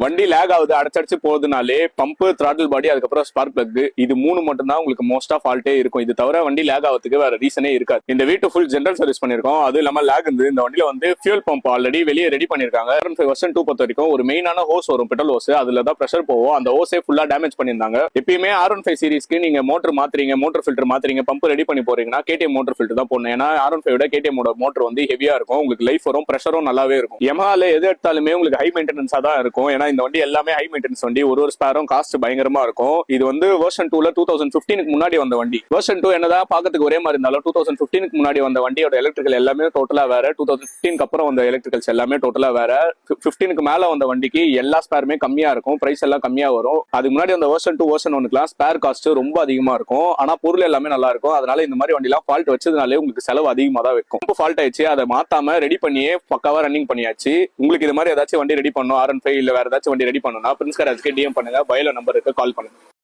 வண்டி லேக் ஆகுது, அடைச்சடிச்சு போகுதுனாலே pump, throttle பாடி, அதுக்கப்புறம் ஸ்பார்க் பிளக், இது 3 மட்டும் தான் உங்களுக்கு மோஸ்டா ஃபால்ட்டே இருக்கும். இது தவிர வண்டி லேக் ஆகிறதுக்கு வேற ரீசனே இருக்காது. இந்த வீட்டு ஃபுல் ஜென்ரல் சர்வீஸ் பண்ணிருக்கோம். அது இல்லாம லேக் இருந்து இந்த வண்டியில வந்து ஃபியூல் பம்ப் ஆல்ரெடி வெளியே ரெடி பண்ணிருக்காங்க. வெர்ஷன் 2 பொறுத்த வரைக்கும் ஒரு மெயினான ஹோஸ் வரும், பெட்ரோல் ஹோஸ். அதுல தான் பிரஷர் போவோம். அந்த ஹோஸே ஃபுல்லா டேமேஜ் பண்ணிருந்தாங்க. எப்பயுமே R15 சீரிஸ்க்கு நீங்க மோட்டர் மாத்துறீங்க, மோட்டர் ஃபில்டர் மாத்துறீங்க, பம்ப் ரெடி பண்ணி போறீங்கன்னா KTM மோட்டர் ஃபில்டர் தான் போடணும். ஏன்னா R15 விட KTM மோட்டர் வந்து ஹெவியா இருக்கும். உங்களுக்கு லைஃப் வரும், பிரஷரும் நல்லாவே இருக்கும். Yamaha எது எடுத்தாலுமே உங்களுக்கு ஹை மெயின்டெனன்ஸா தான் இருக்கும். ஏன்னா இந்த வண்டி எல்லாமே ஹை மெயின்டெனன்ஸ் வண்டி. ஒரு ஸ்பேரும் காஸ்ட் பயங்கரமா இருக்கும். இது வந்து வெர்ஷன் 2ல 2015க்கு முன்னாடி வந்த வண்டி. வெர்ஷன் 2 என்னதான் பாக்கிறதுக்கு ஒரே மாதிரி இருந்தாலும் 2015க்கு முன்னாடி வந்த வண்டியோட எலக்ட்ரிக்கல் எல்லாமே டோட்டலா வேற. 2015க்கு அப்புறம் வந்த எலக்ட்ரிக்கல்ஸ் எல்லாமே டோட்டலா வேற. 15க்கு மேல வந்த வண்டிக்கு எல்லா ஸ்பேருமே கம்மியா இருக்கும், பிரைஸ் எல்லாம் கம்மியா வரும். அதுக்கு முன்னாடி வந்த வெர்ஷன் 2 வெர்ஷன் 1க்குலாம் ஸ்பேர் காஸ்ட் ரொம்ப அதிகமா இருக்கும். ஆனா பொருள் எல்லாமே நல்லா இருக்கும். அதனால இந்த மாதிரி வண்டி எல்லாம் ஃபால்ட் வச்சதுனாலே உங்களுக்கு செலவு அதிகமா தான் வைக்கும். ஃபால்ட் ஆயிடுச்சு, அதை மாத்தாம ரெடி பண்ணியே பக்காவா ரன்னிங் பண்ணியாச்சு. உங்களுக்கு இது மாதிரி ஏதாச்சும் வண்டி ரெடி பண்ணணும், R15 இல்ல வேற ஏதாச்சும் வண்டி ரெடி பண்ணணும்னா பிரின்ஸ் கார் டிஎம் பண்ணுங்க. பயோல நம்பருக்கு கால் பண்ணுங்க.